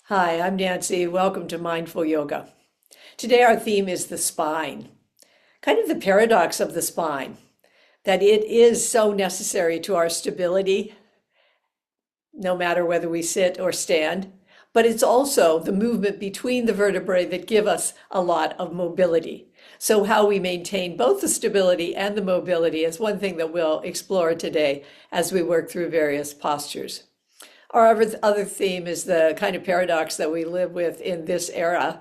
Hi, I'm Nancy. Welcome to Mindful Yoga. Today, our theme is the spine, kind of the paradox of the spine, that it is so necessary to our stability, no matter whether we sit or stand, but it's also the movement between the vertebrae that give us a lot of mobility. So, how we maintain both the stability and the mobility is one thing that we'll explore today as we work through various postures. Our other theme is the kind of paradox that we live with in this era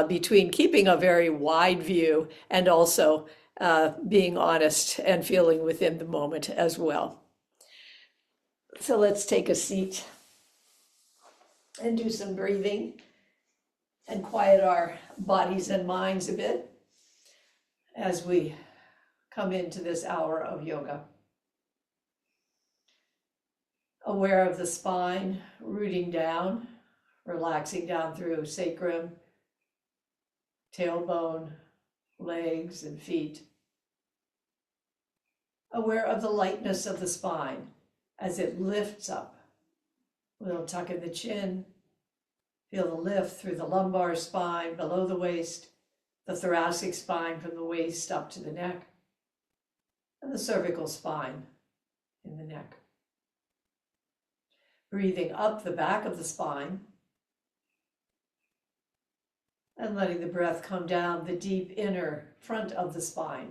between keeping a very wide view and also being honest and feeling within the moment as well. So let's take a seat and do some breathing and quiet our bodies and minds a bit as we come into this hour of yoga. Aware of the spine, rooting down, relaxing down through sacrum, tailbone, legs, and feet. Aware of the lightness of the spine as it lifts up. A little tuck in the chin. Feel the lift through the lumbar spine, below the waist, the thoracic spine from the waist up to the neck, and the cervical spine in the neck. Breathing up the back of the spine and letting the breath come down the deep inner front of the spine.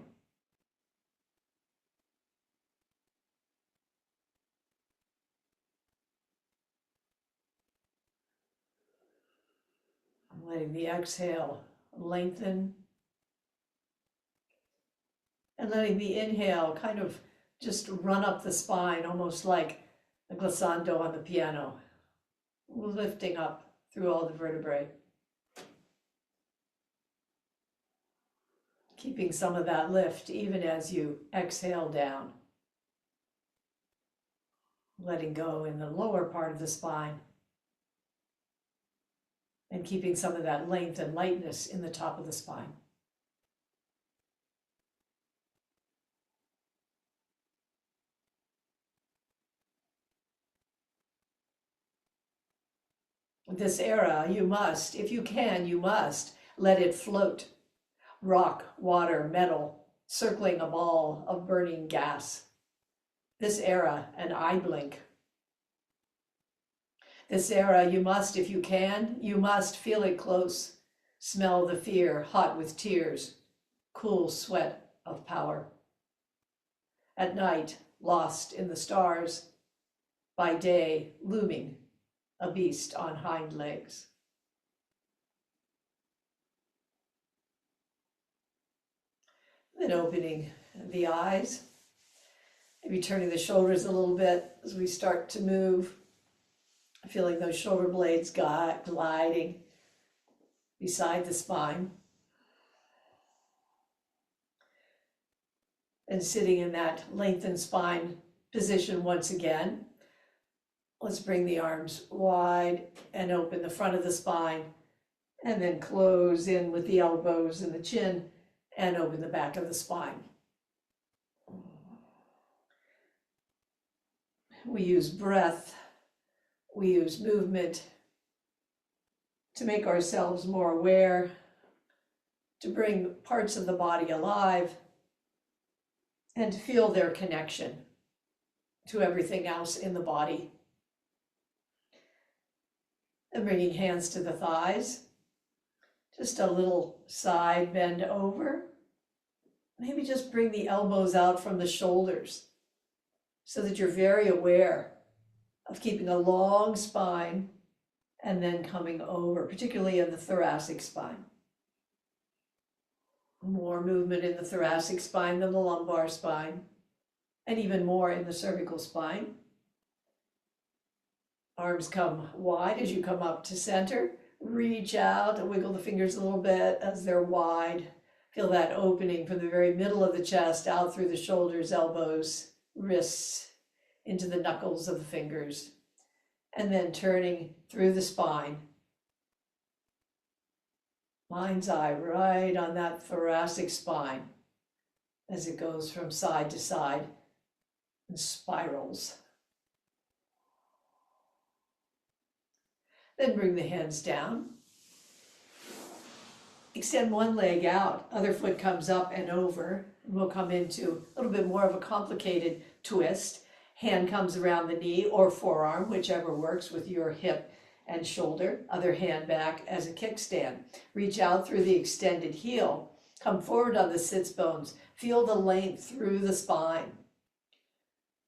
Letting the exhale lengthen and letting the inhale kind of just run up the spine, almost like a glissando on the piano, lifting up through all the vertebrae. Keeping some of that lift even as you exhale down. Letting go in the lower part of the spine. And keeping some of that length and lightness in the top of the spine. This era, you must, if you can, you must let it float. Rock, water, metal, circling a ball of burning gas. This era, an eye blink. This era, you must, if you can, you must feel it close. Smell the fear, hot with tears, cool sweat of power. At night, lost in the stars. By day, looming, a beast on hind legs. Then opening the eyes, maybe turning the shoulders a little bit as we start to move, feeling those shoulder blades gliding beside the spine. And sitting in that lengthened spine position once again. Let's bring the arms wide and open the front of the spine, and then close in with the elbows and the chin and open the back of the spine. We use breath, we use movement to make ourselves more aware, to bring parts of the body alive, and to feel their connection to everything else in the body. And bringing hands to the thighs, just a little side bend over. Maybe just bring the elbows out from the shoulders so that you're very aware of keeping a long spine and then coming over, particularly in the thoracic spine. More movement in the thoracic spine than the lumbar spine, and even more in the cervical spine. Arms come wide as you come up to center. Reach out and wiggle the fingers a little bit as they're wide. Feel that opening from the very middle of the chest out through the shoulders, elbows, wrists, into the knuckles of the fingers. And then turning through the spine. Mind's eye right on that thoracic spine as it goes from side to side and spirals. Then bring the hands down. Extend one leg out, other foot comes up and over, and we'll come into a little bit more of a complicated twist. Hand comes around the knee or forearm, whichever works with your hip and shoulder. Other hand back as a kickstand. Reach out through the extended heel. Come forward on the sits bones. Feel the length through the spine.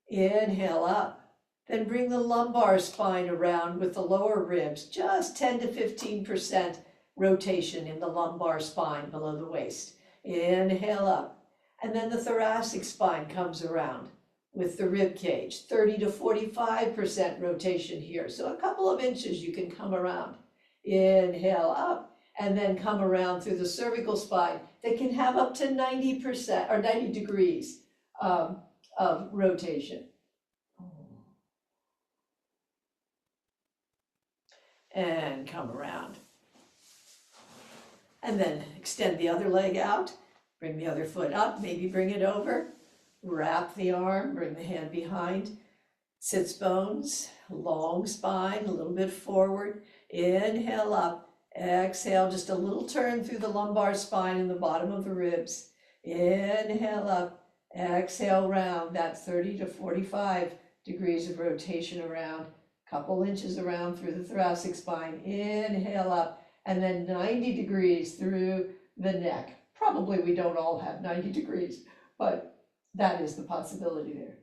Inhale up. Then bring the lumbar spine around with the lower ribs, just 10 to 15% rotation in the lumbar spine below the waist. Inhale up. And then the thoracic spine comes around with the rib cage, 30 to 45% rotation here. So a couple of inches you can come around. Inhale up, and then come around through the cervical spine. They can have up to 90% or 90 degrees of rotation. And come around. And then extend the other leg out, bring the other foot up, maybe bring it over, wrap the arm, bring the hand behind, sits bones, long spine, a little bit forward, inhale up, exhale, just a little turn through the lumbar spine and the bottom of the ribs, inhale up, exhale round, that 30 to 45 degrees of rotation around, couple inches around through the thoracic spine, inhale up, and then 90 degrees through the neck. Probably we don't all have 90 degrees, but that is the possibility there.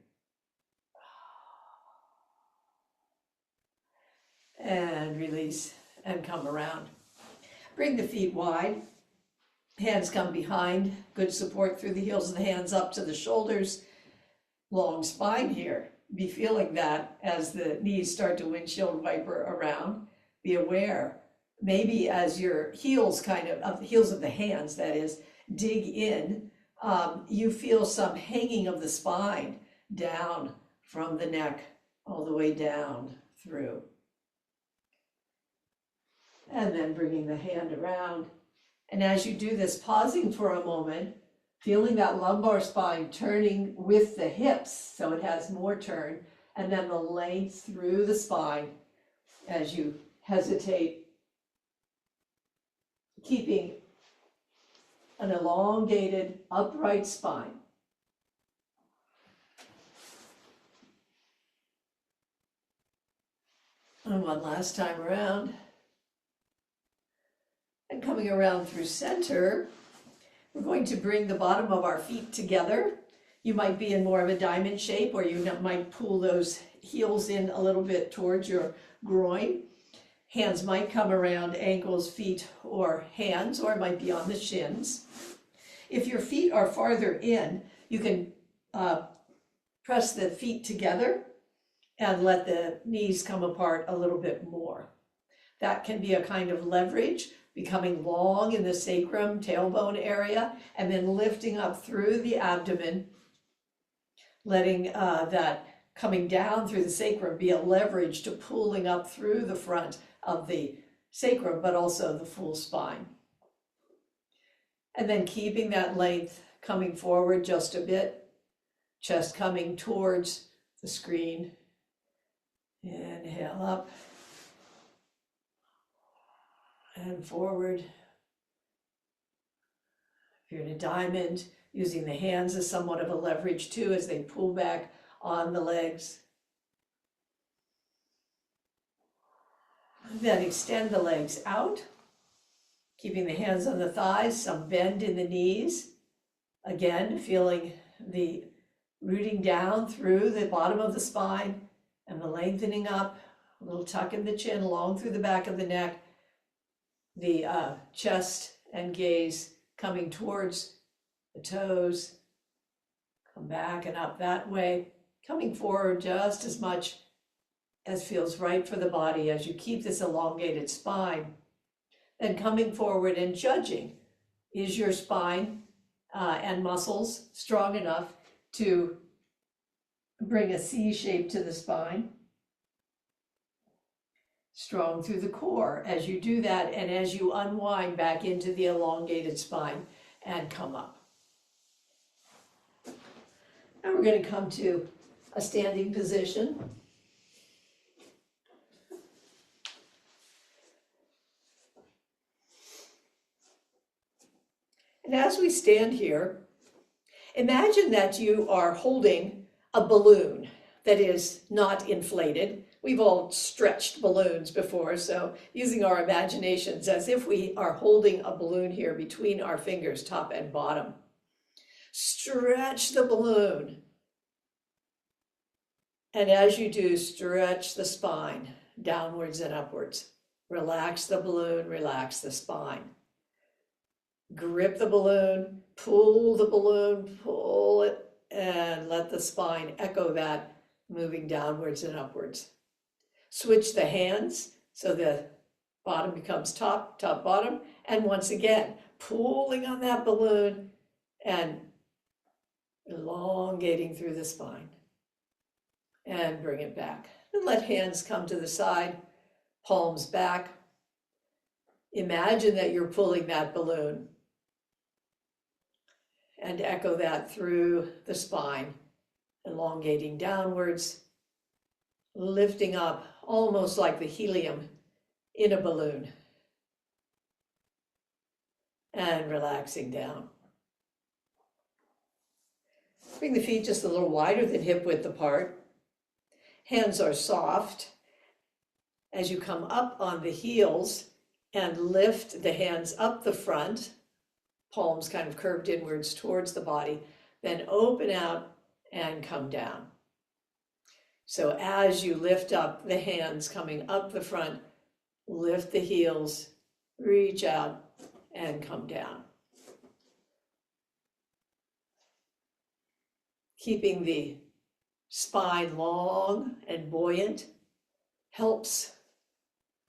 And release and come around. Bring the feet wide. Hands come behind. Good support through the heels of the hands up to the shoulders. Long spine here. Be feeling that as the knees start to windshield wiper around. Be aware. Maybe as your heels the heels of the hands, that is, dig in, you feel some hanging of the spine down from the neck all the way down through. And then bringing the hand around. And as you do this, pausing for a moment, feeling that lumbar spine turning with the hips, so it has more turn, and then the length through the spine as you hesitate, keeping an elongated, upright spine. And one last time around. And coming around through center, we're going to bring the bottom of our feet together. You might be in more of a diamond shape, or you might pull those heels in a little bit towards your groin. Hands might come around ankles, feet, or hands, or it might be on the shins. If your feet are farther in, you can press the feet together and let the knees come apart a little bit more. That can be a kind of leverage, becoming long in the sacrum, tailbone area, and then lifting up through the abdomen, letting that coming down through the sacrum be a leverage to pulling up through the front of the sacrum, but also the full spine. And then keeping that length coming forward just a bit, chest coming towards the screen. Inhale up and forward. If you're in a diamond, using the hands as somewhat of a leverage too as they pull back on the legs. Then extend the legs out, keeping the hands on the thighs, some bend in the knees. Again, feeling the rooting down through the bottom of the spine and the lengthening up, a little tuck in the chin, long through the back of the neck, the chest and gaze coming towards the toes. Come back and up that way, coming forward just as much as feels right for the body as you keep this elongated spine. Then coming forward and judging, is your spine and muscles strong enough to bring a C shape to the spine? Strong through the core as you do that, and as you unwind back into the elongated spine and come up. Now we're going to come to a standing position. And as we stand here, imagine that you are holding a balloon that is not inflated. We've all stretched balloons before, so using our imaginations as if we are holding a balloon here between our fingers, top and bottom. Stretch the balloon. And as you do, stretch the spine downwards and upwards. Relax the balloon, relax the spine. Grip the balloon, pull it, and let the spine echo that, moving downwards and upwards. Switch the hands so the bottom becomes top, top, bottom, and once again, pulling on that balloon and elongating through the spine. And bring it back. And let hands come to the side, palms back. Imagine that you're pulling that balloon and echo that through the spine, elongating downwards, lifting up almost like the helium in a balloon, and relaxing down. Bring the feet just a little wider than hip width apart. Hands are soft. As you come up on the heels and lift the hands up the front, palms kind of curved inwards towards the body, then open out and come down. So as you lift up the hands coming up the front, lift the heels, reach out and come down. Keeping the spine long and buoyant helps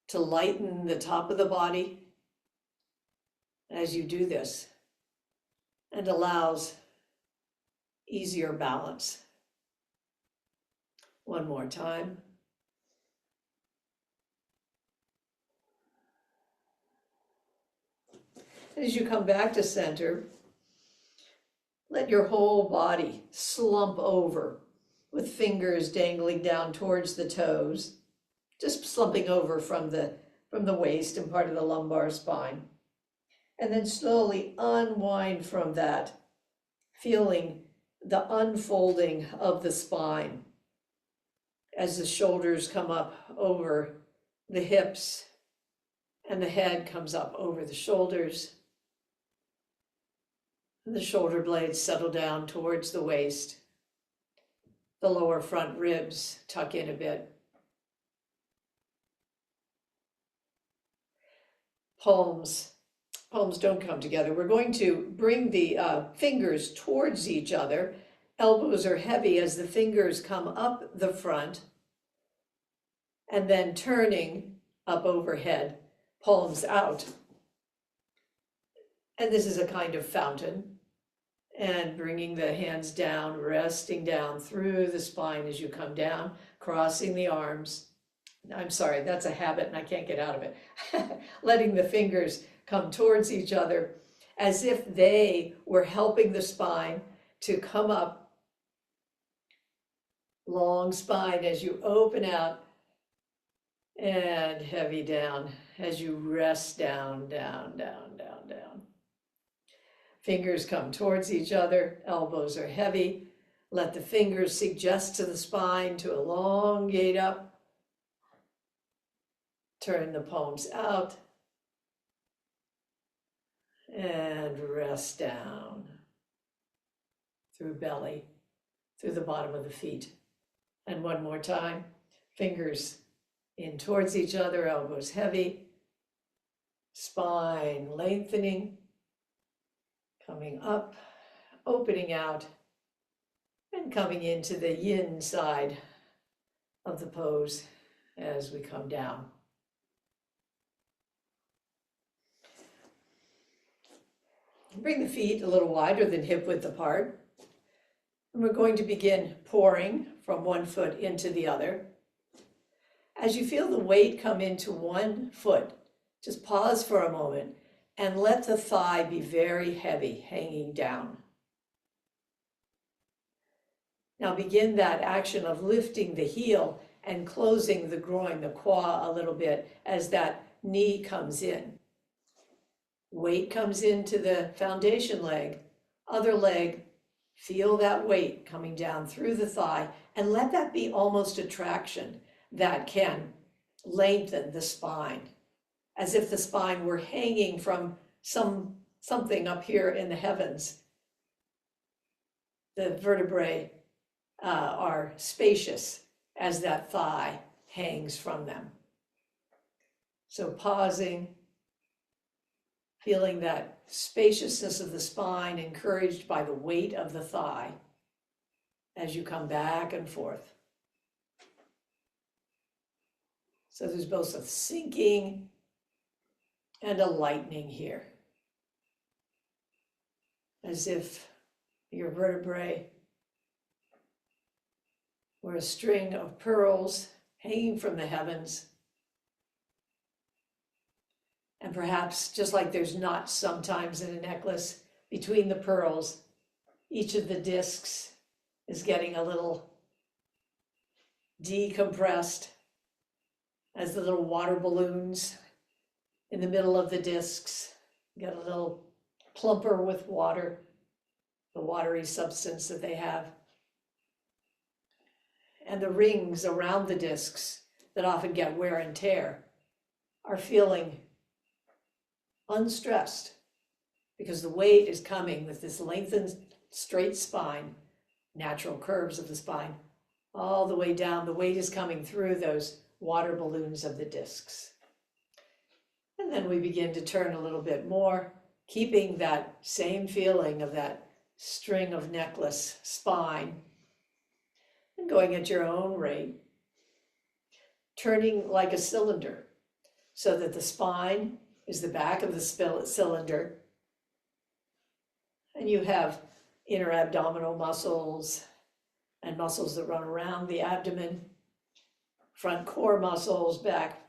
to lighten the top of the body as you do this and allows easier balance. One more time. As you come back to center, let your whole body slump over with fingers dangling down towards the toes, just slumping over from the waist and part of the lumbar spine. And then slowly unwind from that, feeling the unfolding of the spine as the shoulders come up over the hips and the head comes up over the shoulders. And the shoulder blades settle down towards the waist. The lower front ribs tuck in a bit. Palms don't come together. We're going to bring the fingers towards each other. Elbows are heavy as the fingers come up the front and then turning up overhead, palms out. And this is a kind of fountain. And bringing the hands down, resting down through the spine as you come down, crossing the arms. I'm sorry, that's a habit and I can't get out of it. Letting the fingers come towards each other as if they were helping the spine to come up. Long spine as you open out and heavy down as you rest down, down, down, down, down. Fingers come towards each other, elbows are heavy. Let the fingers suggest to the spine to elongate up. Turn the palms out and rest down through belly, through the bottom of the feet. And one more time, fingers in towards each other, elbows heavy, spine lengthening. Coming up, opening out, and coming into the yin side of the pose as we come down. Bring the feet a little wider than hip width apart. And we're going to begin pouring from one foot into the other. As you feel the weight come into one foot, just pause for a moment and let the thigh be very heavy, hanging down. Now begin that action of lifting the heel and closing the groin, the quad a little bit as that knee comes in. Weight comes into the foundation leg, other leg, feel that weight coming down through the thigh, and let that be almost a traction that can lengthen the spine, as if the spine were hanging from something up here in the heavens. The vertebrae are spacious as that thigh hangs from them. So pausing, feeling that spaciousness of the spine encouraged by the weight of the thigh as you come back and forth. So there's both a sinking and a lightening here, as if your vertebrae were a string of pearls hanging from the heavens. And perhaps, just like there's knots sometimes in a necklace, between the pearls, each of the discs is getting a little decompressed as the little water balloons in the middle of the discs get a little plumper with water, the watery substance that they have. And the rings around the discs that often get wear and tear are feeling unstressed because the weight is coming with this lengthened straight spine, natural curves of the spine, all the way down. The weight is coming through those water balloons of the discs. And then we begin to turn a little bit more, keeping that same feeling of that string of necklace spine and going at your own rate, turning like a cylinder so that the spine is the back of the cylinder, and you have inner abdominal muscles and muscles that run around the abdomen, front core muscles, back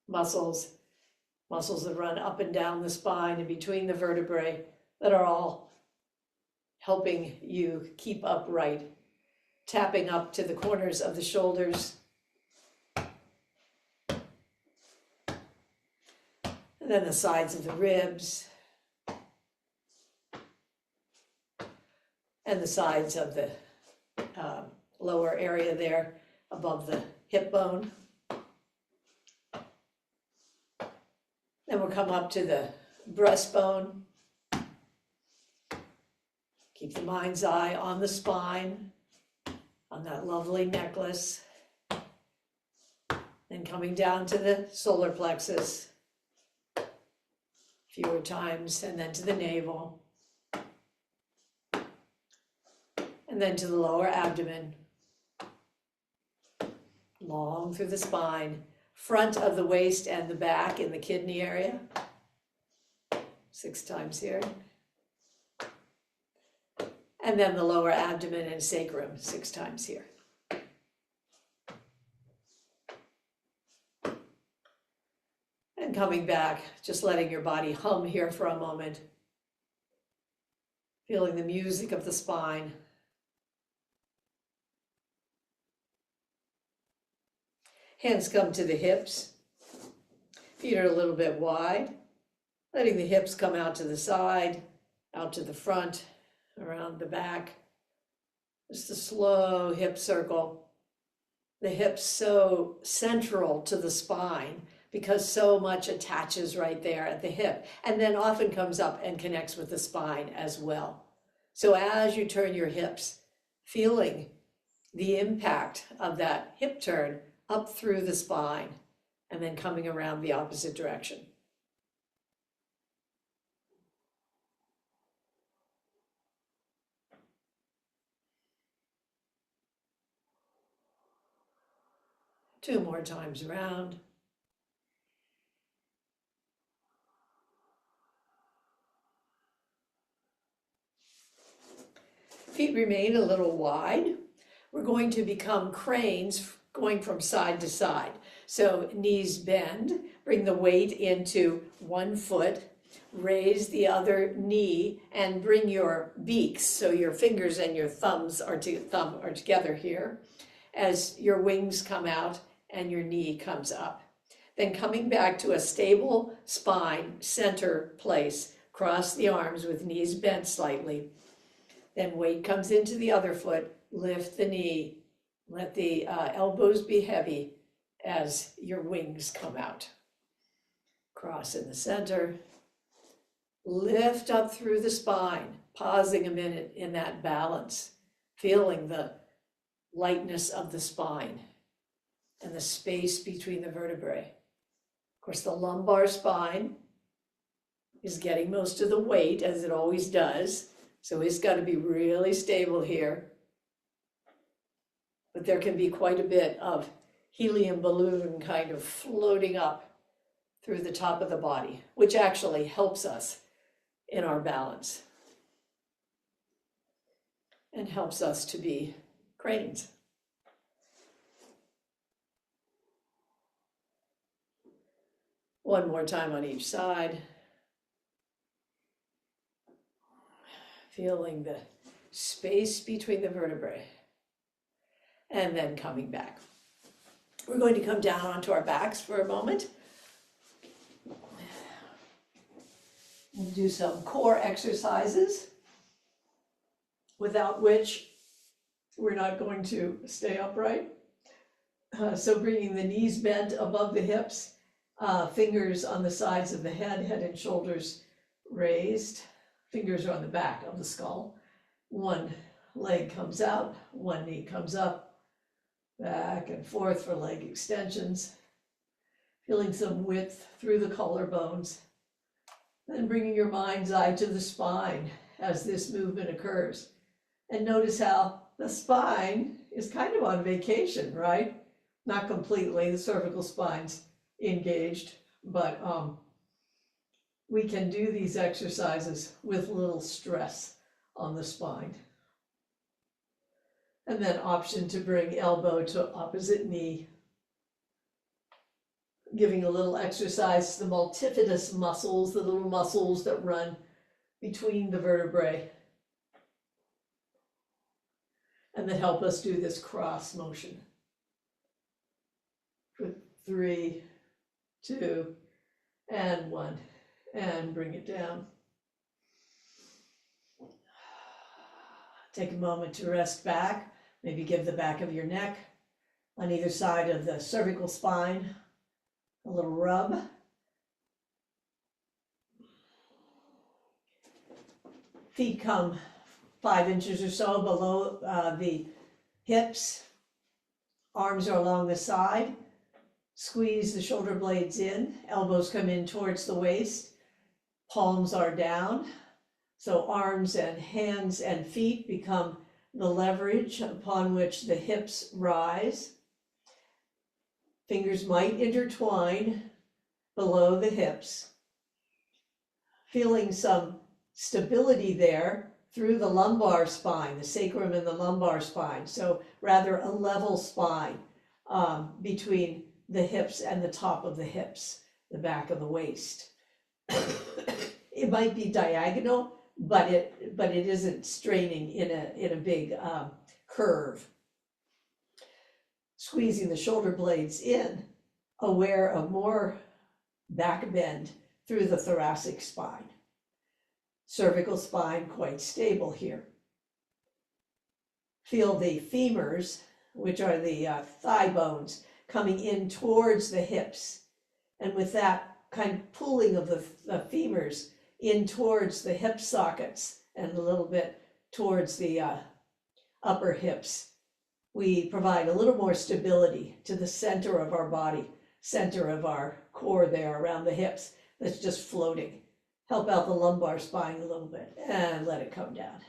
muscles, muscles that run up and down the spine and between the vertebrae that are all helping you keep upright, tapping up to the corners of the shoulders. And then the sides of the ribs and the sides of the lower area there above the hip bone. Then we'll come up to the breastbone. Keep the mind's eye on the spine, on that lovely necklace. Then coming down to the solar plexus, fewer times, and then to the navel. And then to the lower abdomen, long through the spine, front of the waist and the back in the kidney area. 6 times here. And then the lower abdomen and sacrum 6 times here. And coming back, just letting your body hum here for a moment. Feeling the music of the spine. Hands come to the hips. Feet are a little bit wide. Letting the hips come out to the side, out to the front, around the back. Just a slow hip circle. The hips so central to the spine because so much attaches right there at the hip, and then often comes up and connects with the spine as well. So as you turn your hips, feeling the impact of that hip turn up through the spine and then coming around the opposite direction. Two more times around. Feet remain a little wide. We're going to become cranes going from side to side. So knees bend, bring the weight into one foot, raise the other knee, and bring your beaks, so your fingers and your thumbs are together here, as your wings come out and your knee comes up. Then coming back to a stable spine, center place. Cross the arms with knees bent slightly. Then weight comes into the other foot. Lift the knee. Let the elbows be heavy as your wings come out. Cross in the center. Lift up through the spine, pausing a minute in that balance, feeling the lightness of the spine and the space between the vertebrae. Of course, the lumbar spine is getting most of the weight, as it always does, so it's got to be really stable here. But there can be quite a bit of helium balloon kind of floating up through the top of the body, which actually helps us in our balance and helps us to be cranes. One more time on each side. Feeling the space between the vertebrae. And then coming back. We're going to come down onto our backs for a moment. We'll do some core exercises, without which we're not going to stay upright. So bringing the knees bent above the hips, fingers on the sides of the head, head and shoulders raised. Fingers are on the back of the skull. One leg comes out, one knee comes up, back and forth for leg extensions. Feeling some width through the collarbones. Then bringing your mind's eye to the spine as this movement occurs. And notice how the spine is kind of on vacation, right? Not completely, the cervical spine's engaged, but we can do these exercises with little stress on the spine. And then option to bring elbow to opposite knee. Giving a little exercise to the multifidus muscles, the little muscles that run between the vertebrae and that help us do this cross motion. For 3, 2, and 1, and bring it down. Take a moment to rest back. Maybe give the back of your neck on either side of the cervical spine a little rub. Feet come 5 inches or so below the hips. Arms are along the side. Squeeze the shoulder blades in. Elbows come in towards the waist. Palms are down. So arms and hands and feet become the leverage upon which the hips rise. Fingers might intertwine below the hips. Feeling some stability there through the lumbar spine, the sacrum and the lumbar spine. So rather a level spine between the hips and the top of the hips, the back of the waist. It might be diagonal, but it isn't straining in a big curve. Squeezing the shoulder blades in, aware of more back bend through the thoracic spine. Cervical spine quite stable here. Feel the femurs, which are the thigh bones, coming in towards the hips. And with that kind of pulling of the femurs in towards the hip sockets and a little bit towards the upper hips, we provide a little more stability to the center of our body, center of our core there around the hips that's just floating. Help out the lumbar spine a little bit and let it come down.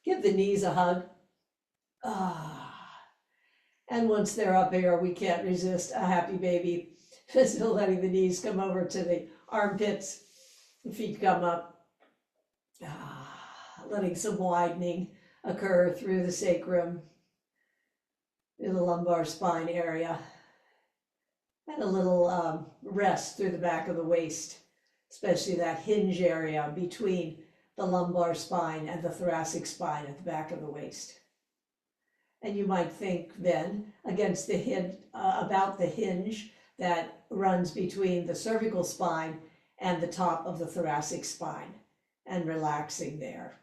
Give the knees a hug. And once they're up there, we can't resist a happy baby. Still letting the knees come over to the armpits, the feet come up. Letting some widening occur through the sacrum, in the lumbar spine area, and a little rest through the back of the waist, especially that hinge area between the lumbar spine and the thoracic spine at the back of the waist. And you might think then against the about the hinge that runs between the cervical spine and the top of the thoracic spine, and relaxing there.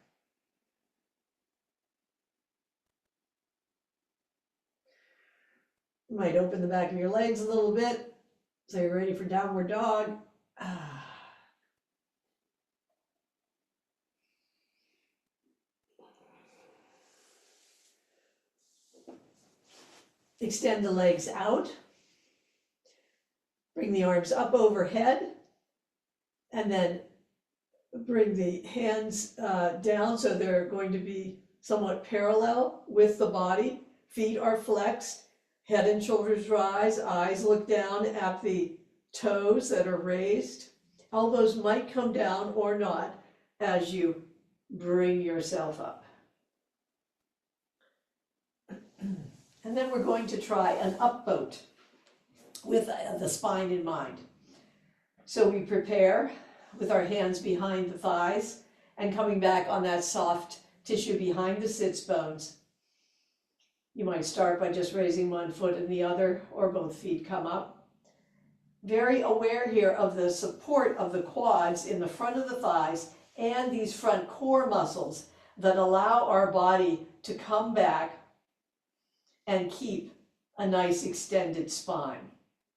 You might open the back of your legs a little bit, so you're ready for downward dog. Extend the legs out. Bring the arms up overhead, and then bring the hands down so they're going to be somewhat parallel with the body. Feet are flexed, head and shoulders rise, eyes look down at the toes that are raised. Elbows might come down or not as you bring yourself up. And then we're going to try an upboat with the spine in mind. So we prepare with our hands behind the thighs and coming back on that soft tissue behind the sits bones. You might start by just raising one foot and the other, or both feet come up. Very aware here of the support of the quads in the front of the thighs and these front core muscles that allow our body to come back and keep a nice extended spine.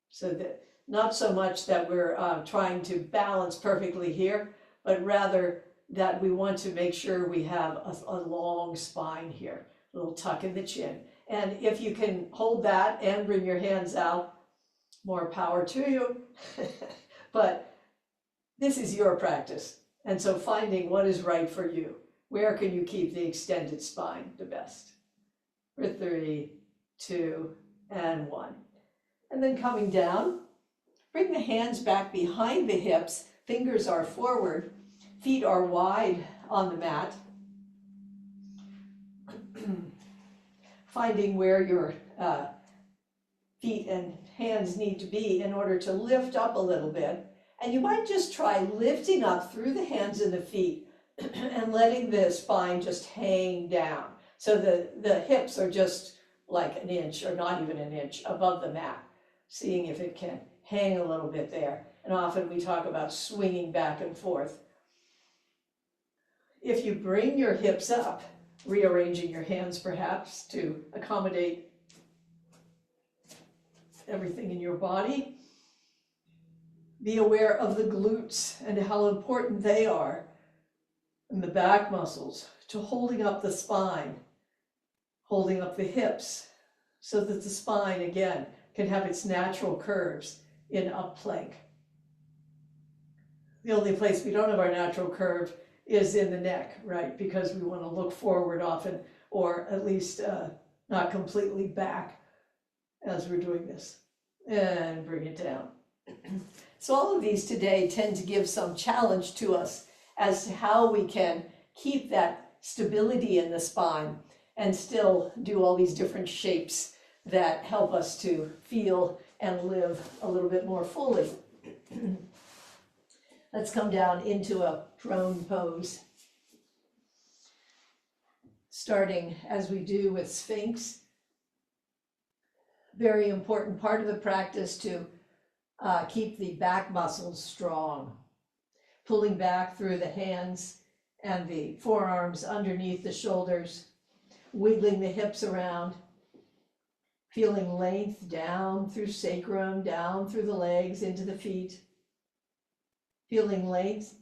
So that not so much that we're trying to balance perfectly here, but rather that we want to make sure we have a long spine here, a little tuck in the chin. And if you can hold that and bring your hands out, more power to you. But this is your practice. And so finding what is right for you. Where can you keep the extended spine the best? For 3, 2, and 1. And then coming down, bring the hands back behind the hips, fingers are forward, feet are wide on the mat. Finding where your feet and hands need to be in order to lift up a little bit. And you might just try lifting up through the hands and the feet and letting the spine just hang down. So the hips are just like an inch or not even an inch above the mat, seeing if it can hang a little bit there. And often we talk about swinging back and forth. If you bring your hips up, rearranging your hands perhaps to accommodate everything in your body, be aware of the glutes and how important they are, and the back muscles, to holding up the spine, holding up the hips, so that the spine, again, can have its natural curves in Upplank. The only place we don't have our natural curve is in the neck, right? Because we want to look forward often, or at least not completely back as we're doing this. And bring it down. So all of these today tend to give some challenge to us as to how we can keep that stability in the spine and still do all these different shapes that help us to feel and live a little bit more fully. Let's come down into a prone pose. Starting as we do with Sphinx. Very important part of the practice to keep the back muscles strong. Pulling back through the hands and the forearms underneath the shoulders. Wiggling the hips around. Feeling length down through sacrum, down through the legs, into the feet. Feeling length,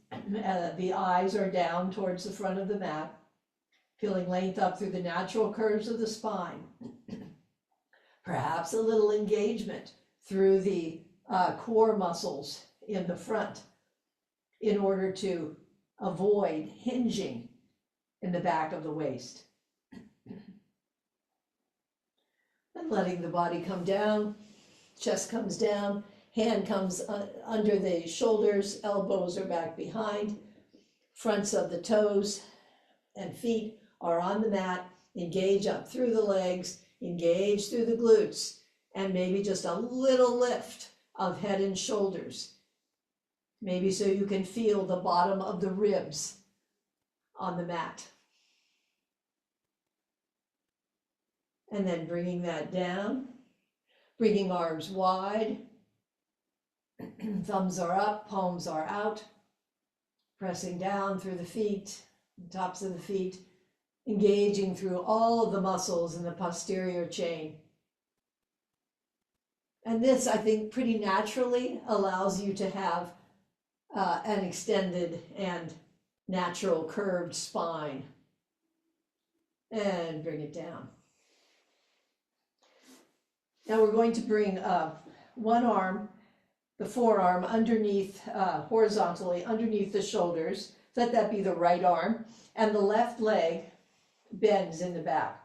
the eyes are down towards the front of the mat. Feeling length up through the natural curves of the spine. Perhaps a little engagement through the core muscles in the front in order to avoid hinging in the back of the waist. And letting the body come down, chest comes down, hand comes under the shoulders, elbows are back behind, fronts of the toes and feet are on the mat, engage up through the legs, engage through the glutes, and maybe just a little lift of head and shoulders. Maybe so you can feel the bottom of the ribs on the mat. And then bringing that down, bringing arms wide, thumbs are up, palms are out, pressing down through the feet, tops of the feet, engaging through all of the muscles in the posterior chain. And this, I think, pretty naturally allows you to have an extended and natural curved spine. And bring it down. Now we're going to bring one arm, the forearm, underneath, horizontally underneath the shoulders. Let that be the right arm. And the left leg bends in the back.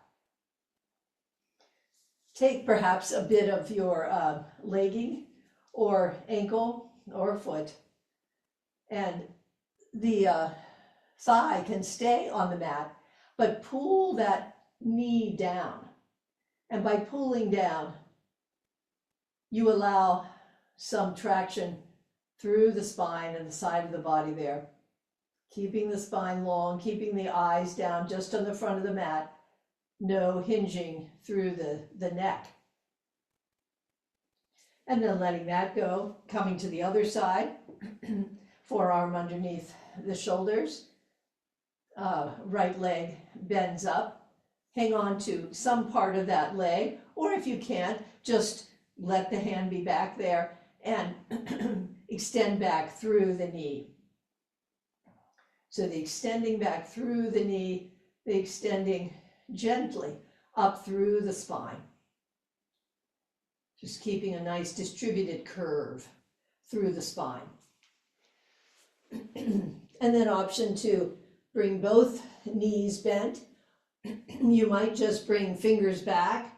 Take perhaps a bit of your legging or ankle or foot, and the thigh can stay on the mat, but pull that knee down. And by pulling down, you allow some traction through the spine and the side of the body there. Keeping the spine long, keeping the eyes down just on the front of the mat, no hinging through the neck. And then letting that go, coming to the other side, forearm underneath the shoulders, right leg bends up, hang on to some part of that leg, or if you can't, just let the hand be back there and extend back through the knee. So the extending back through the knee, the extending gently up through the spine. Just keeping a nice distributed curve through the spine. And then option 2, bring both knees bent. You might just bring fingers back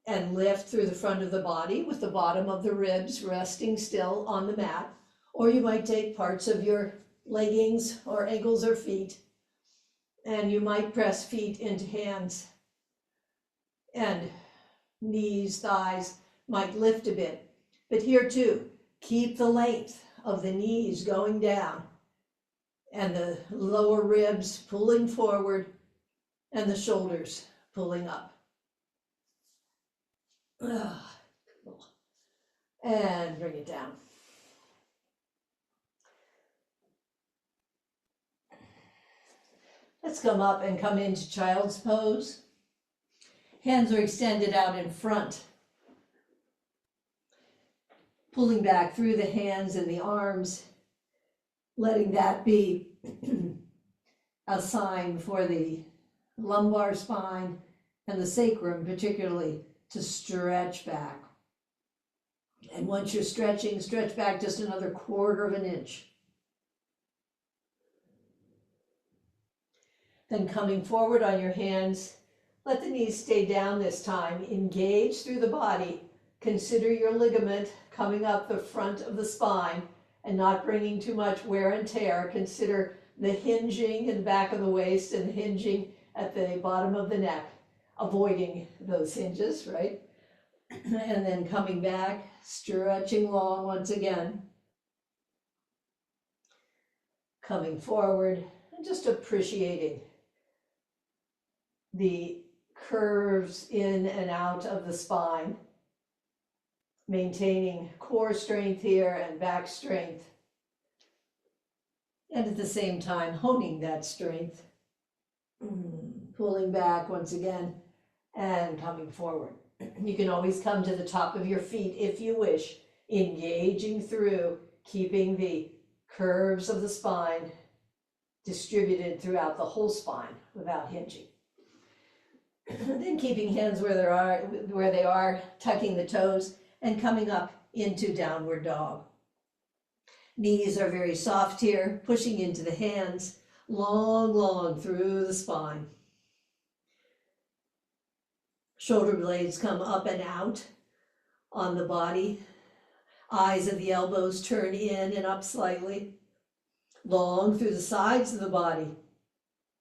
and lift through the front of the body with the bottom of the ribs resting still on the mat. Or you might take parts of your leggings or ankles or feet, and you might press feet into hands, and knees, thighs might lift a bit. But here too, keep the length of the knees going down and the lower ribs pulling forward and the shoulders pulling up. And bring it down. Let's come up and come into child's pose. Hands are extended out in front. Pulling back through the hands and the arms, letting that be a sign for the lumbar spine and the sacrum particularly to stretch back. And once you're stretching, stretch back just another 1/4 of an inch. Then coming forward on your hands, let the knees stay down this time. Engage through the body. Consider your ligament coming up the front of the spine and not bringing too much wear and tear. Consider the hinging in the back of the waist and the hinging at the bottom of the neck, avoiding those hinges, right? And then coming back, stretching long once again. Coming forward and just appreciating the curves in and out of the spine, maintaining core strength here and back strength, and at the same time honing that strength, pulling back once again and coming forward. You can always come to the top of your feet if you wish, engaging through, keeping the curves of the spine distributed throughout the whole spine without hinging. Then keeping hands where they are, tucking the toes and coming up into downward dog. Knees are very soft here, pushing into the hands, long through the spine. Shoulder blades come up and out on the body. Eyes at the elbows turn in and up slightly. Long through the sides of the body,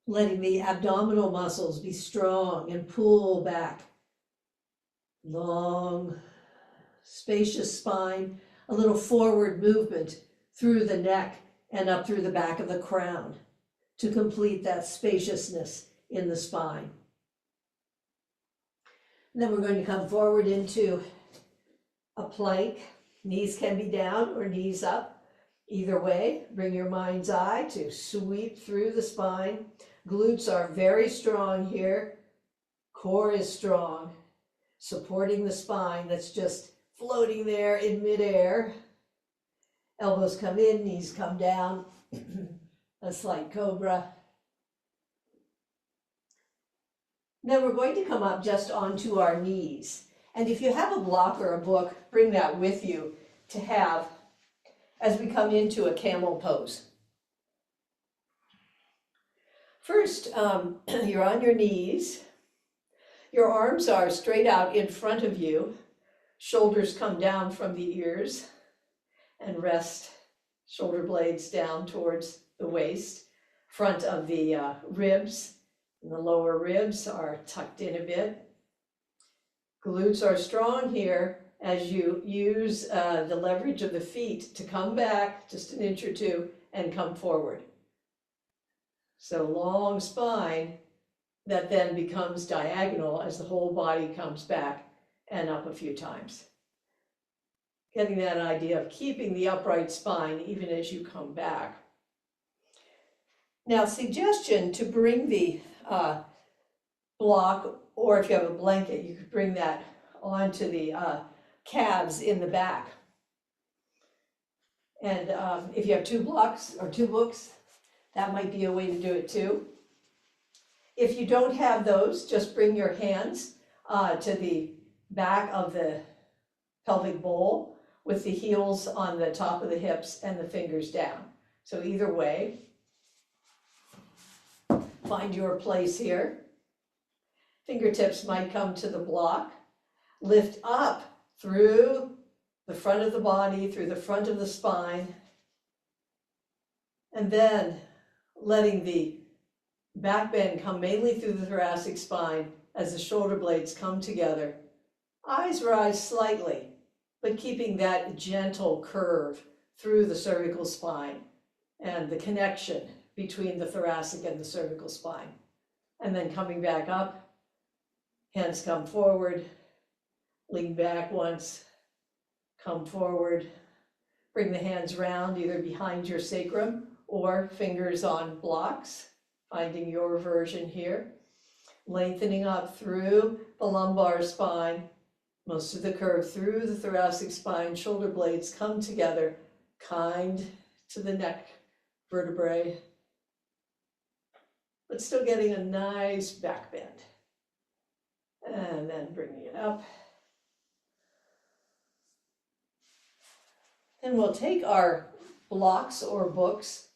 letting the abdominal muscles be strong and pull back. Long, spacious spine, a little forward movement through the neck and up through the back of the crown to complete that spaciousness in the spine. And then we're going to come forward into a plank. Knees can be down or knees up. Either way, bring your mind's eye to sweep through the spine. Glutes are very strong here. Core is strong, supporting the spine that's just floating there in midair. Elbows come in, knees come down. A slight cobra. Then we're going to come up just onto our knees. And if you have a block or a book, bring that with you to have as we come into a camel pose. First, you're on your knees. Your arms are straight out in front of you. Shoulders come down from the ears and rest shoulder blades down towards the waist. Front of the ribs and the lower ribs are tucked in a bit. Glutes are strong here as you use the leverage of the feet to come back just an inch or two and come forward. So long spine that then becomes diagonal as the whole body comes back and up a few times. Getting that idea of keeping the upright spine even as you come back. Now, suggestion to bring the block, or if you have a blanket, you could bring that onto the calves in the back. And if you have two blocks or two books, that might be a way to do it too. If you don't have those, just bring your hands to the back of the pelvic bowl with the heels on the top of the hips and the fingers down. So either way, find your place here. Fingertips might come to the block. Lift up through the front of the body, through the front of the spine, and then letting the back bend come mainly through the thoracic spine as the shoulder blades come together. Eyes rise slightly, but keeping that gentle curve through the cervical spine and the connection between the thoracic and the cervical spine. And then coming back up, hands come forward, lean back once, come forward, bring the hands round either behind your sacrum or fingers on blocks, finding your version here. Lengthening up through the lumbar spine, most of the curve through the thoracic spine, shoulder blades come together, kind to the neck vertebrae, but still getting a nice back bend. And then bringing it up. Then we'll take our blocks or books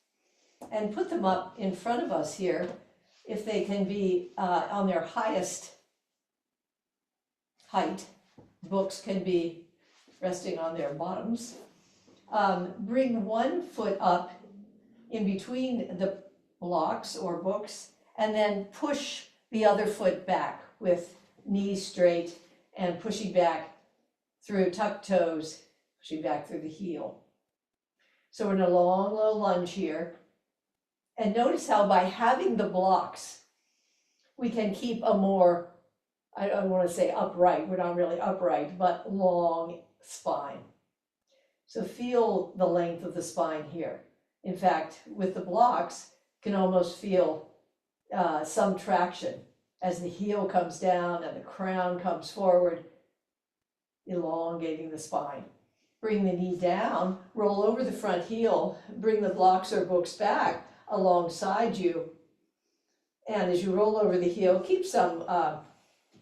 and put them up in front of us here, if they can be on their highest height. Books can be resting on their bottoms. Bring one foot up in between the blocks or books, and then push the other foot back with knees straight and pushing back through tucked toes, pushing back through the heel. So we're in a long, low lunge here. And notice how by having the blocks, we can keep a more, I don't want to say upright, we're not really upright, but long spine. So feel the length of the spine here. In fact, with the blocks, you can almost feel some traction as the heel comes down and the crown comes forward, elongating the spine. Bring the knee down, roll over the front heel, bring the blocks or books back alongside you. And as you roll over the heel, keep some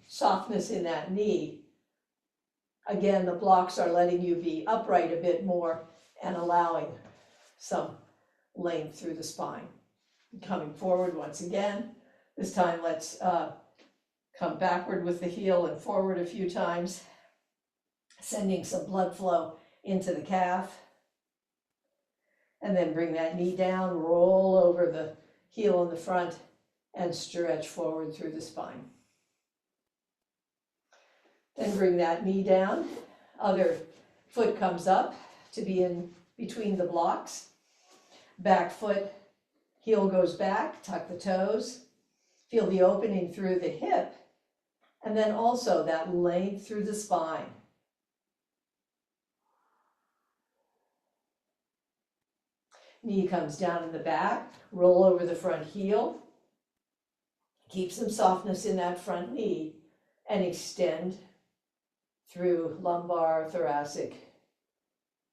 softness in that knee. Again, the blocks are letting you be upright a bit more and allowing some length through the spine. Coming forward once again. This time let's come backward with the heel and forward a few times, sending some blood flow into the calf. And then bring that knee down, roll over the heel in the front, and stretch forward through the spine. Then bring that knee down, other foot comes up to be in between the blocks. Back foot, heel goes back, tuck the toes. Feel the opening through the hip, And then also that length through the spine. Knee comes down in the back, roll over the front heel. Keep some softness in that front knee and extend through lumbar, thoracic,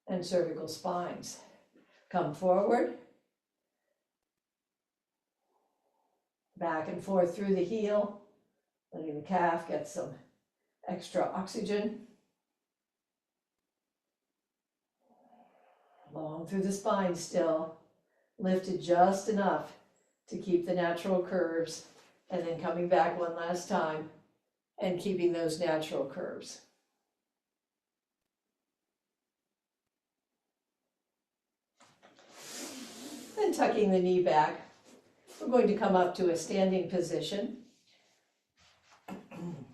and cervical spines. Come forward, back and forth through the heel, letting the calf get some extra oxygen. Long through the spine still, lifted just enough to keep the natural curves, and then coming back one last time and keeping those natural curves. Then tucking the knee back, we're going to come up to a standing position.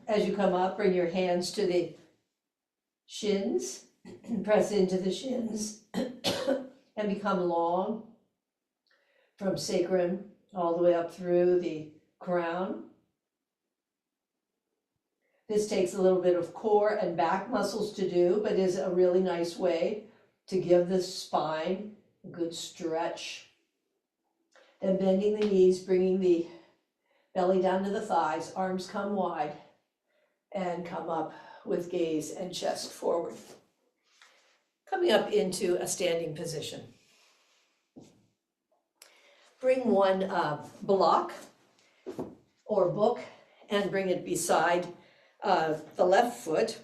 As you come up, bring your hands to the shins, press into the shins, and become long from sacrum all the way up through the crown. This takes a little bit of core and back muscles to do, but is a really nice way to give the spine a good stretch. Then bending the knees, bringing the belly down to the thighs, arms come wide, and come up with gaze and chest forward. Coming up into a standing position. Bring one block or book and bring it beside the left foot.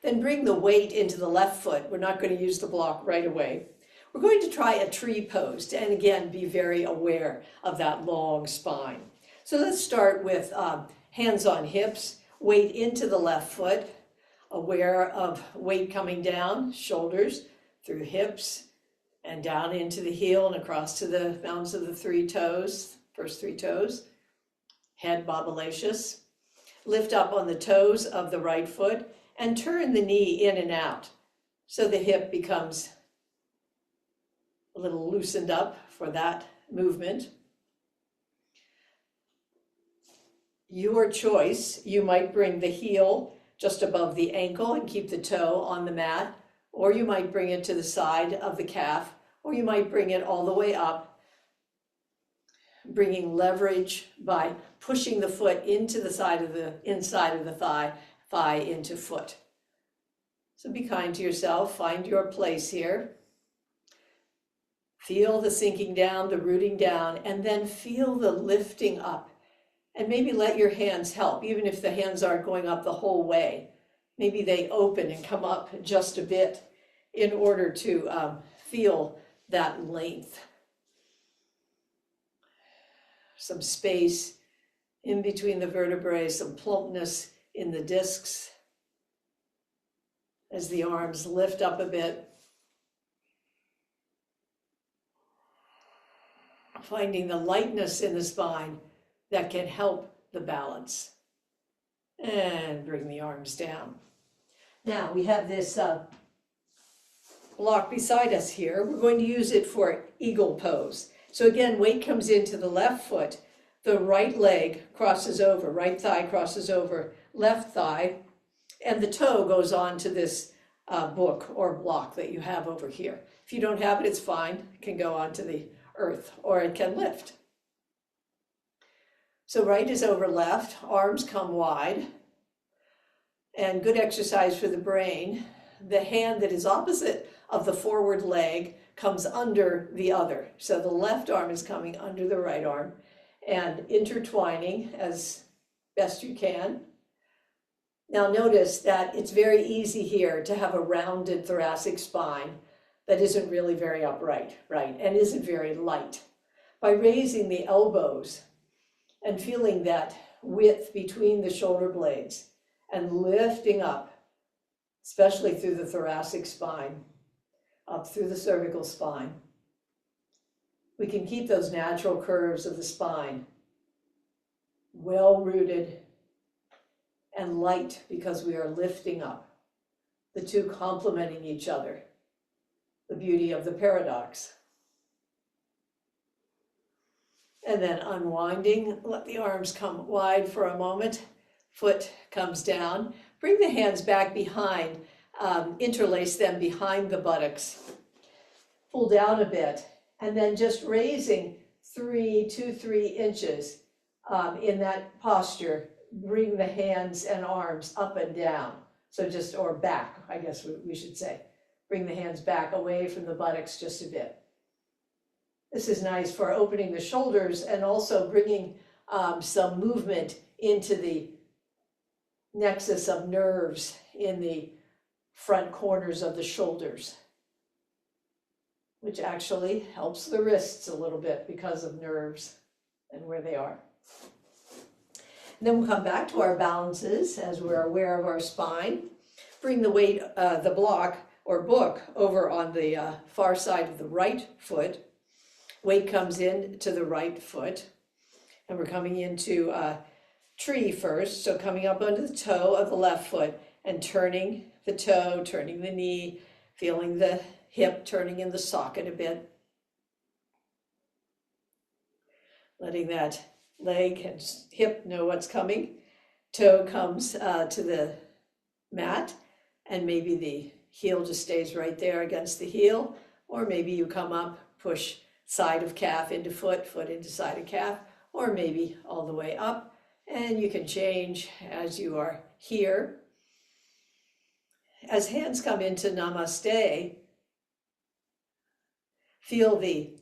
Then bring the weight into the left foot. We're not going to use the block right away. We're going to try a tree pose, and again, be very aware of that long spine. So let's start with hands on hips, weight into the left foot, aware of weight coming down, shoulders through hips, and down into the heel and across to the mounds of the three toes, first three toes. Head bobbleacious. Lift up on the toes of the right foot and turn the knee in and out so the hip becomes a little loosened up for that movement. Your choice, you might bring the heel just above the ankle and keep the toe on the mat, or you might bring it to the side of the calf, or you might bring it all the way up, bringing leverage by pushing the foot into the side of the inside of the thigh into foot. So be kind to yourself, find your place here. Feel the sinking down, the rooting down, and then feel the lifting up. And maybe let your hands help, even if the hands aren't going up the whole way. Maybe they open and come up just a bit in order to feel that length. Some space in between the vertebrae, some plumpness in the discs as the arms lift up a bit. Finding the lightness in the spine that can help the balance. And bring the arms down. Now we have this block beside us here. We're going to use it for eagle pose. So again, weight comes into the left foot. The right leg crosses over, right thigh crosses over left thigh, and the toe goes on to this book or block that you have over here. If you don't have it, it's fine. It can go onto the earth or it can lift. So right is over left, arms come wide, and good exercise for the brain. The hand that is opposite of the forward leg comes under the other. So the left arm is coming under the right arm and intertwining as best you can. Now notice that it's very easy here to have a rounded thoracic spine that isn't really very upright, right, and isn't very light. By raising the elbows and feeling that width between the shoulder blades and lifting up, especially through the thoracic spine, up through the cervical spine, we can keep those natural curves of the spine well rooted and light because we are lifting up, the two complementing each other, the beauty of the paradox. And then unwinding, let the arms come wide for a moment. Foot comes down. Bring the hands back behind, interlace them behind the buttocks. Pull down a bit, and then just raising 2 to 3 inches in that posture. Bring the hands and arms up and down. So just, or back, I guess we should say. Bring the hands back away from the buttocks just a bit. This is nice for opening the shoulders and also bringing some movement into the nexus of nerves in the front corners of the shoulders, which actually helps the wrists a little bit because of nerves and where they are. And then we'll come back to our balances as we're aware of our spine. Bring the weight, the block or book over on the far side of the right foot. Weight comes in to the right foot, and we're coming into tree first. So coming up under the toe of the left foot and turning the toe, turning the knee, feeling the hip turning in the socket a bit. Letting that leg and hip know what's coming. Toe comes to the mat, and maybe the heel just stays right there against the heel, or maybe you come up, push side of calf into foot, foot into side of calf, or maybe all the way up. And you can change as you are here. As hands come into namaste, feel the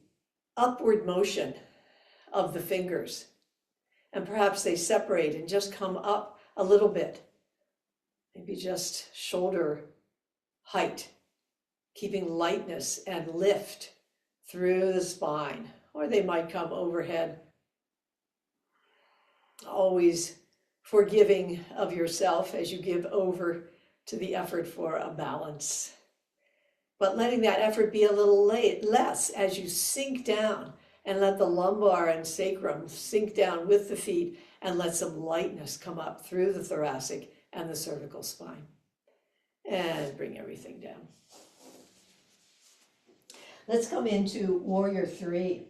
upward motion of the fingers. And perhaps they separate and just come up a little bit. Maybe just shoulder height, keeping lightness and lift through the spine, or they might come overhead. Always forgiving of yourself as you give over to the effort for a balance. But letting that effort be a little less as you sink down and let the lumbar and sacrum sink down with the feet and let some lightness come up through the thoracic and the cervical spine. And bring everything down. Let's come into Warrior 3.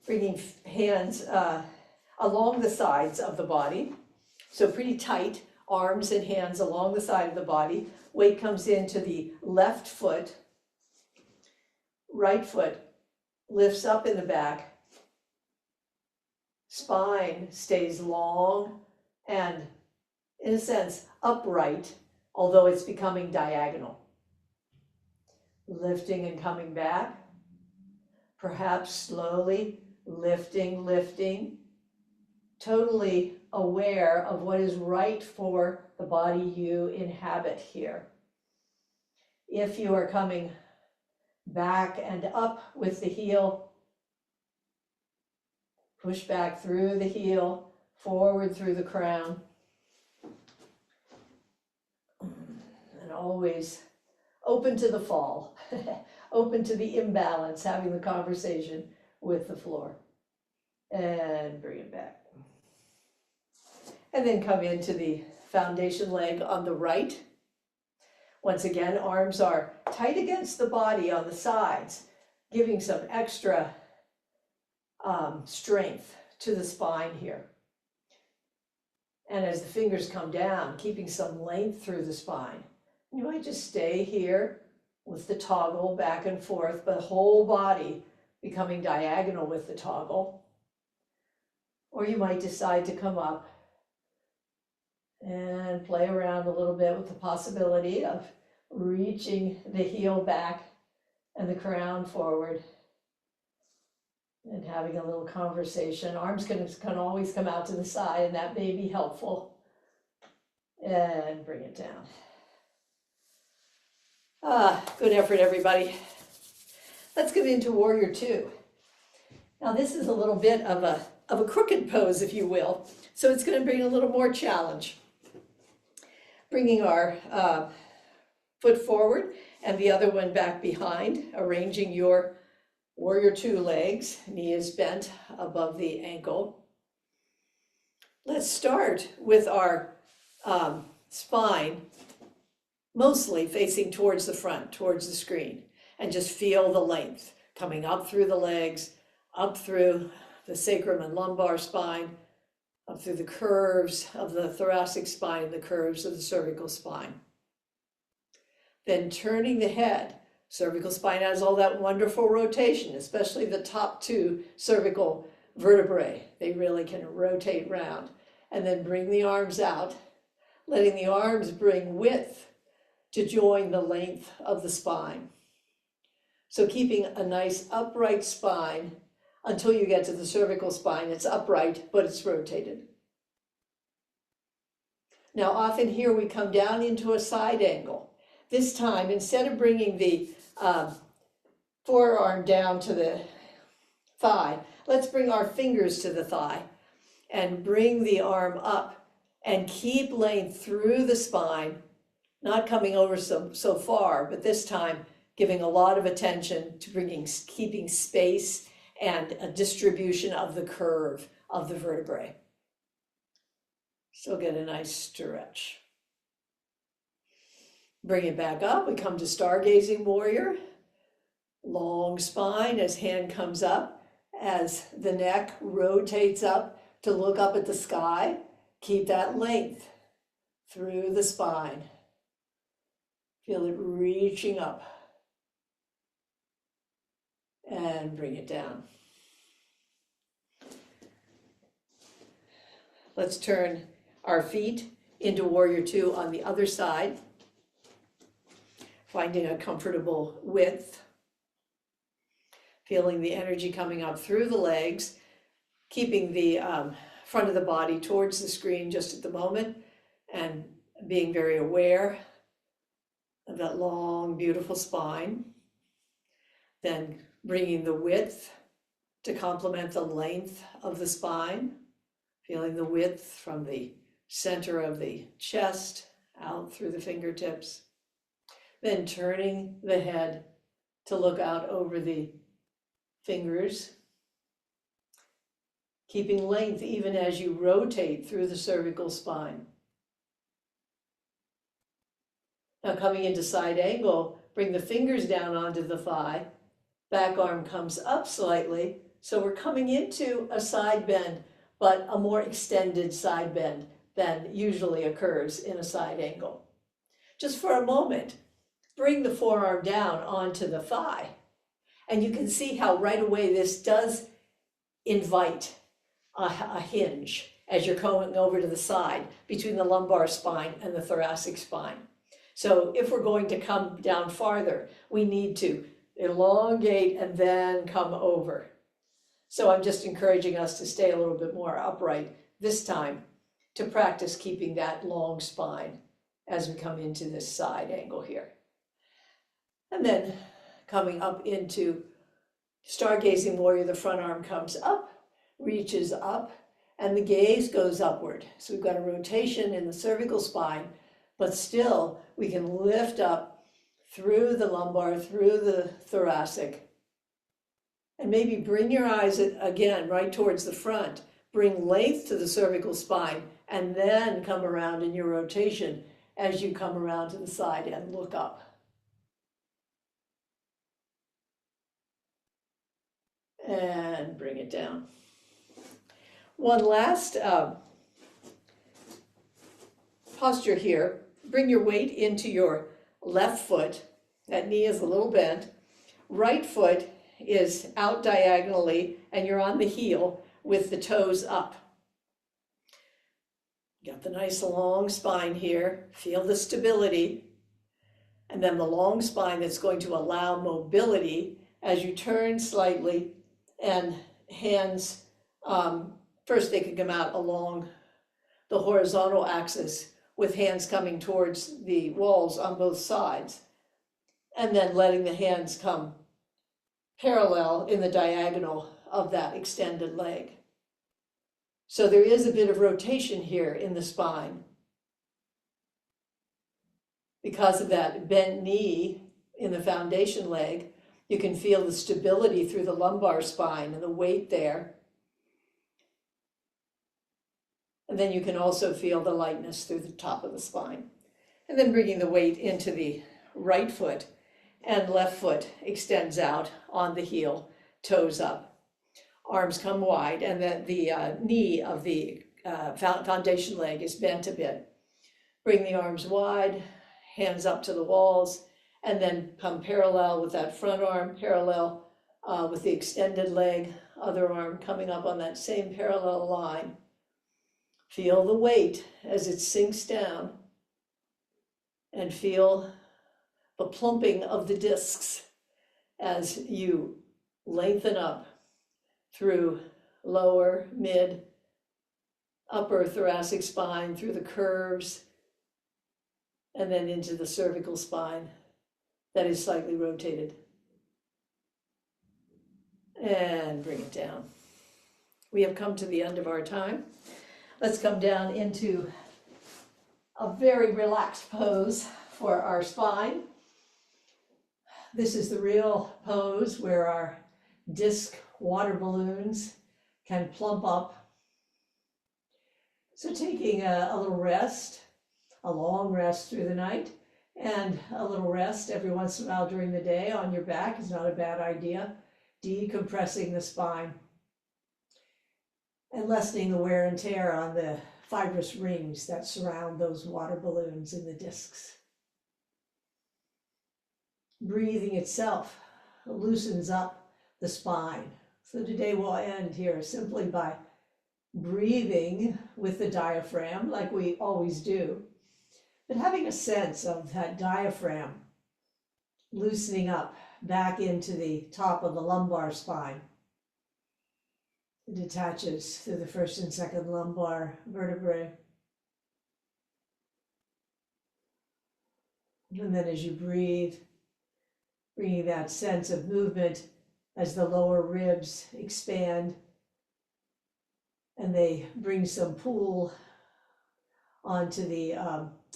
Bringing hands along the sides of the body. So pretty tight, arms and hands along the side of the body. Weight comes into the left foot. Right foot lifts up in the back. Spine stays long and, in a sense, upright, although it's becoming diagonal. Lifting and coming back, perhaps slowly lifting, totally aware of what is right for the body you inhabit here. If you are coming back and up with the heel, push back through the heel, forward through the crown, and always open to the fall, open to the imbalance, having the conversation with the floor. And bring it back. And then come into the foundation leg on the right. Once again, arms are tight against the body on the sides, giving some extra strength to the spine here. And as the fingers come down, keeping some length through the spine. You might just stay here with the toggle back and forth, but whole body becoming diagonal with the toggle. Or you might decide to come up and play around a little bit with the possibility of reaching the heel back and the crown forward and having a little conversation. Arms can always come out to the side, and that may be helpful. And bring it down. Good effort, everybody. Let's get into Warrior 2. Now this is a little bit of a crooked pose, if you will. So it's going to bring a little more challenge. Bringing our foot forward and the other one back behind, arranging your Warrior 2 legs. Knee is bent above the ankle. Let's start with our spine mostly facing towards the front, towards the screen, and just feel the length coming up through the legs, up through the sacrum and lumbar spine, up through the curves of the thoracic spine and the curves of the cervical spine. Then turning the head. Cervical spine has all that wonderful rotation, especially the top two cervical vertebrae. They really can rotate round. And then bring the arms out, letting the arms bring width to join the length of the spine. So keeping a nice upright spine until you get to the cervical spine. It's upright, but it's rotated. Now often here we come down into a side angle. This time, instead of bringing the forearm down to the thigh, let's bring our fingers to the thigh and bring the arm up and keep length through the spine, not coming over so far, but this time giving a lot of attention to keeping space and a distribution of the curve of the vertebrae. So get a nice stretch. Bring it back up. We come to stargazing warrior. Long spine as hand comes up, as the neck rotates up to look up at the sky. Keep that length through the spine. Feel it reaching up. And bring it down. Let's turn our feet into warrior two on the other side, finding a comfortable width, feeling the energy coming up through the legs, keeping the front of the body towards the screen just at the moment, and being very aware of that long, beautiful spine. Then bringing the width to complement the length of the spine, feeling the width from the center of the chest out through the fingertips. Then turning the head to look out over the fingers, keeping length even as you rotate through the cervical spine. Now coming into side angle, bring the fingers down onto the thigh, back arm comes up slightly, so we're coming into a side bend, but a more extended side bend than usually occurs in a side angle. Just for a moment, bring the forearm down onto the thigh, and you can see how right away this does invite a hinge as you're going over to the side between the lumbar spine and the thoracic spine. So if we're going to come down farther, we need to elongate and then come over. So I'm just encouraging us to stay a little bit more upright this time to practice keeping that long spine as we come into this side angle here. And then coming up into stargazing warrior, the front arm comes up, reaches up, and the gaze goes upward. So we've got a rotation in the cervical spine, but still we can lift up through the lumbar, through the thoracic, and maybe bring your eyes again right towards the front. Bring length to the cervical spine, and then come around in your rotation as you come around to the side and look up. And bring it down. One last posture here. Bring your weight into your left foot. That knee is a little bent. Right foot is out diagonally, and you're on the heel with the toes up. Got the nice long spine here. Feel the stability. And then the long spine that's going to allow mobility as you turn slightly, and hands, first they can come out along the horizontal axis with hands coming towards the walls on both sides, and then letting the hands come parallel in the diagonal of that extended leg. So there is a bit of rotation here in the spine. Because of that bent knee in the foundation leg, you can feel the stability through the lumbar spine and the weight there. And then you can also feel the lightness through the top of the spine. And then bringing the weight into the right foot, and left foot extends out on the heel, toes up. arms come wide, and then the knee of the foundation leg is bent a bit. Bring the arms wide, hands up to the walls, and then come parallel with that front arm, parallel with the extended leg, other arm coming up on that same parallel line. Feel the weight as it sinks down, and feel the plumping of the discs as you lengthen up through lower, mid, upper thoracic spine, through the curves, and then into the cervical spine that is slightly rotated. And bring it down. We have come to the end of our time. Let's come down into a very relaxed pose for our spine. This is the real pose where our disc water balloons can plump up. So taking a little rest, a long rest through the night, and a little rest every once in a while during the day on your back is not a bad idea. Decompressing the spine and lessening the wear and tear on the fibrous rings that surround those water balloons in the discs. Breathing itself loosens up the spine. So today we'll end here simply by breathing with the diaphragm like we always do, but having a sense of that diaphragm loosening up back into the top of the lumbar spine. It attaches to the first and second lumbar vertebrae. And then as you breathe, bringing that sense of movement as the lower ribs expand and they bring some pull onto the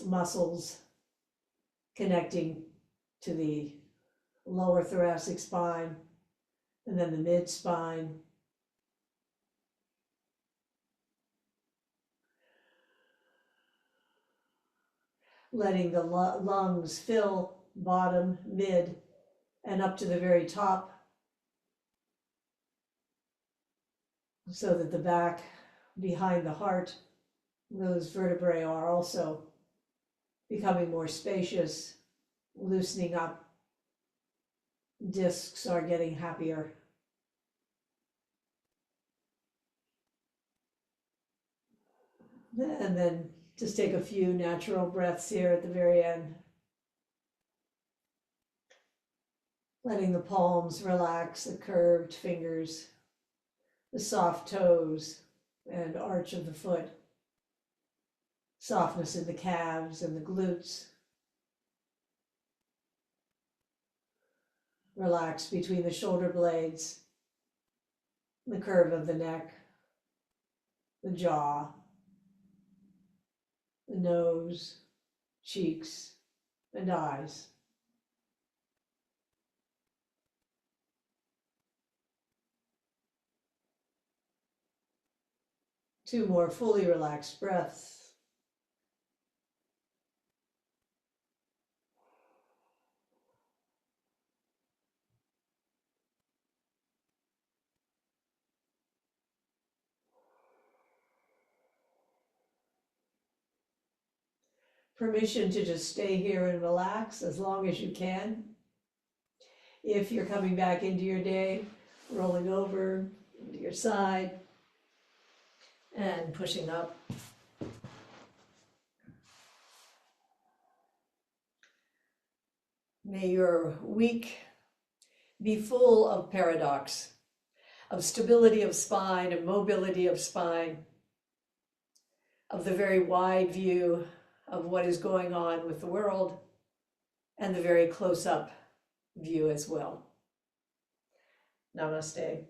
muscles connecting to the lower thoracic spine and then the mid spine. Letting the lungs fill bottom, mid, and up to the very top, so that the back behind the heart, those vertebrae are also becoming more spacious, loosening up. Discs are getting happier. And then just take a few natural breaths here at the very end. Letting the palms relax, the curved fingers, the soft toes and arch of the foot. Softness in the calves and the glutes. Relax between the shoulder blades, the curve of the neck, the jaw, the nose, cheeks, and eyes. Two more fully relaxed breaths. Permission to just stay here and relax as long as you can. If you're coming back into your day, rolling over to your side and pushing up. May your week be full of paradox, of stability of spine, of mobility of spine, of the very wide view of what is going on with the world, and the very close-up view as well. Namaste.